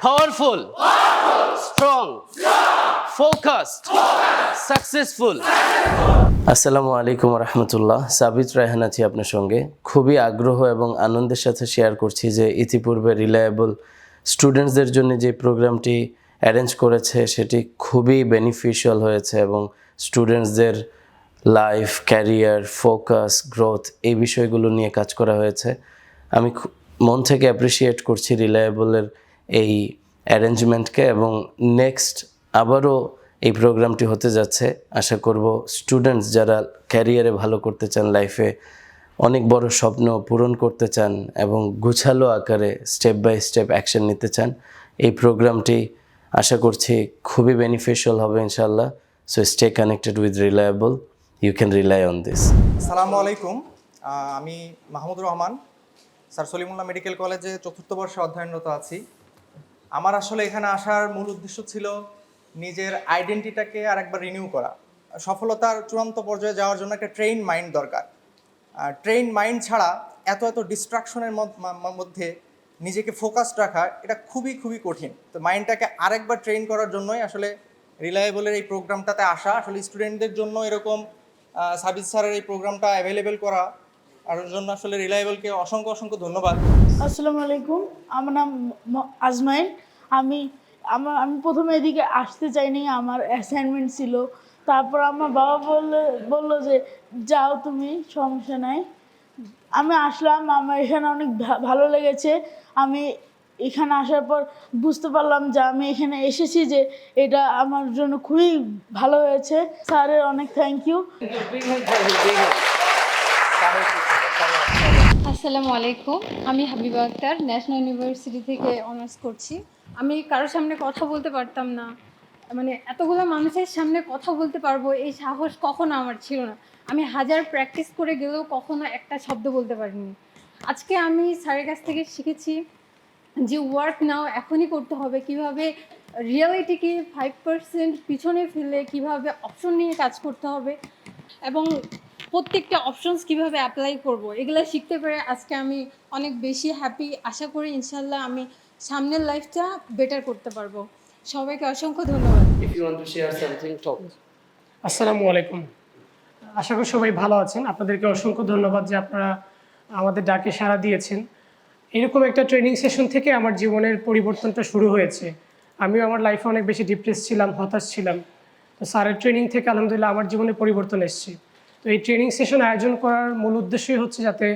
Powerful. Strong. Focused. Successful. আসসালামু আলাইকুম রহমতুল্লাহ। সাবিত রায়হান আছি আপনার সঙ্গে। খুবই আগ্রহ এবং আনন্দের সাথে শেয়ার করছি যে ইতিপূর্বে রিলায়েবল স্টুডেন্টসদের জন্য যে প্রোগ্রামটি অ্যারেঞ্জ করেছে সেটি খুবই বেনিফিশিয়াল হয়েছে এবং স্টুডেন্টসদের লাইফ, ক্যারিয়ার, ফোকাস, গ্রোথ এই বিষয়গুলো নিয়ে কাজ করা হয়েছে। আমি মন থেকে অ্যাপ্রিসিয়েট করছি রিলায়েবলের এই অ্যারেঞ্জমেন্টকে এবং নেক্সট আবারও এই প্রোগ্রামটি হতে যাচ্ছে। আশা করব স্টুডেন্টস যারা ক্যারিয়ারে ভালো করতে চান, লাইফে অনেক বড় স্বপ্ন পূরণ করতে চান এবং গুছালো আকারে স্টেপ বাই স্টেপ অ্যাকশন নিতে চান, এই প্রোগ্রামটি আশা করছি খুবই বেনিফিশিয়াল হবে ইনশাআল্লাহ। So stay connected with reliable, you can rely on this. আসসালামু আলাইকুম, আমি মাহমুদুর রহমান, স্যার সলিমুল্লাহ মেডিকেল কলেজে ৪র্থ বর্ষে অধ্যয়নরত আছি। আমার আসলে এখানে আসার মূল উদ্দেশ্য ছিল নিজের আইডেন্টিটাকে আরেকবার রিনিউ করা। সফলতার চূড়ান্ত পর্যায়ে যাওয়ার জন্য একটা ট্রেইন মাইন্ড দরকার। ট্রেইন মাইন্ড ছাড়া এত ডিস্ট্রাকশনের মধ্যে নিজেকে ফোকাসড রাখা এটা খুবই কঠিন। তো মাইন্ডটাকে আরেকবার ট্রেন করার জন্যই আসলে রিলায়েবলের এই প্রোগ্রামটাতে আসা। আসলে স্টুডেন্টদের জন্য এরকম সাবিত স্যারের এই প্রোগ্রামটা অ্যাভেলেবেল করা আর জন্য আসলে রিলায়েবলকে অসংখ্য ধন্যবাদ। আসসালামু আলাইকুম, আমার নাম আজমাইন। আমি প্রথমে এদিকে আসতে চাইনি, আমার অ্যাসাইনমেন্ট ছিল। তারপর আমার বাবা বললো যে যাও তুমি, সমস্যা নাই। আমি আসলাম, আমার এখানে অনেক ভালো লেগেছে। আমি এখানে আসার পর বুঝতে পারলাম যে আমি এখানে এসেছি, যে এটা আমার জন্য খুবই ভালো হয়েছে। স্যারের অনেক থ্যাংক ইউ। আসসালামু আলাইকুম, আমি হাবিবা আক্তার, ন্যাশনাল ইউনিভার্সিটি থেকে অনার্স করছি। আমি কারোর সামনে কথা বলতে পারতাম না, মানে এতগুলো মানুষের সামনে কথা বলতে পারবো এই সাহস কখনো আমার ছিল না। আমি হাজার প্র্যাকটিস করে গেলেও কখনো একটা শব্দ বলতে পারিনি। আজকে আমি স্যারের কাছ থেকে শিখেছি যে ওয়ার্ক নাও, এখনই করতে হবে। কিভাবে রিয়েলিটিকে 5% পিছনে ফেলে কিভাবে অপশন নিয়ে কাজ করতে হবে এবং প্রত্যেকটা অপশনস কীভাবে অ্যাপ্লাই করব, এগুলো শিখতে পেরে আজকে আমি অনেক বেশি হ্যাপি। আশা করি ইনশাল্লাহ আমি সামনের লাইফটা বেটার করতে পারবো। সবাইকে অসংখ্য ধন্যবাদ। আসসালামু আলাইকুম, আশা করি সবাই ভালো আছেন। আপনাদেরকে অসংখ্য ধন্যবাদ যে আপনারা আমাদের ডাকে সাড়া দিয়েছেন। এরকম একটা ট্রেনিং সেশন থেকে আমার জীবনের পরিবর্তনটা শুরু হয়েছে। আমিও আমার লাইফে অনেক বেশি ডিপ্রেস ছিলাম, হতাশ ছিলাম। তো স্যারের ট্রেনিং থেকে আলহামদুলিল্লাহ আমার জীবনে পরিবর্তন এসেছে। তো এই ট্রেনিং সেশন আয়োজন করার মূল উদ্দেশ্যই হচ্ছে যাতে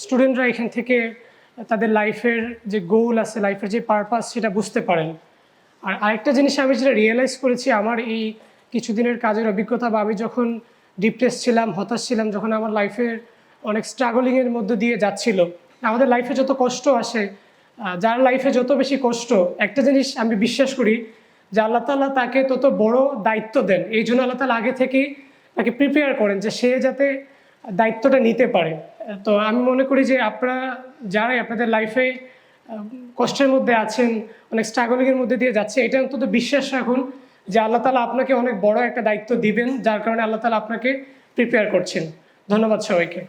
স্টুডেন্টরা এখান থেকে তাদের লাইফের যে গোল আছে, লাইফের যে পারপাস, সেটা বুঝতে পারেন। আর আরেকটা জিনিস আমি যেটা রিয়েলাইজ করেছি আমার এই কিছুদিনের কাজের অভিজ্ঞতা, বা আমি যখন ডিপ্রেস ছিলাম, হতাশ ছিলাম, যখন আমার লাইফের অনেক স্ট্রাগলিংয়ের মধ্যে দিয়ে যাচ্ছিল, আমাদের লাইফে যত কষ্ট আসে, যার লাইফে যত বেশি কষ্ট, একটা জিনিস আমি বিশ্বাস করি যে আল্লাহ তাআলা তাকে তত বড় দায়িত্ব দেন। এই জন্য আল্লাহ তাআলা আগে থেকেই তাকে প্রিপেয়ার করেন যে সে যাতে দায়িত্বটা নিতে পারে। তো আমি মনে করি যে আপনারা যারাই আপনাদের লাইফে কষ্টের মধ্যে আছেন, অনেক স্ট্রাগলিংয়ের মধ্যে দিয়ে যাচ্ছে, এটা অন্তত বিশ্বাস রাখুন যে আল্লাহ তাআলা আপনাকে অনেক বড় একটা দায়িত্ব দিবেন, যার কারণে আল্লাহ তাআলা আপনাকে প্রিপেয়ার করছেন। ধন্যবাদ সবাইকে।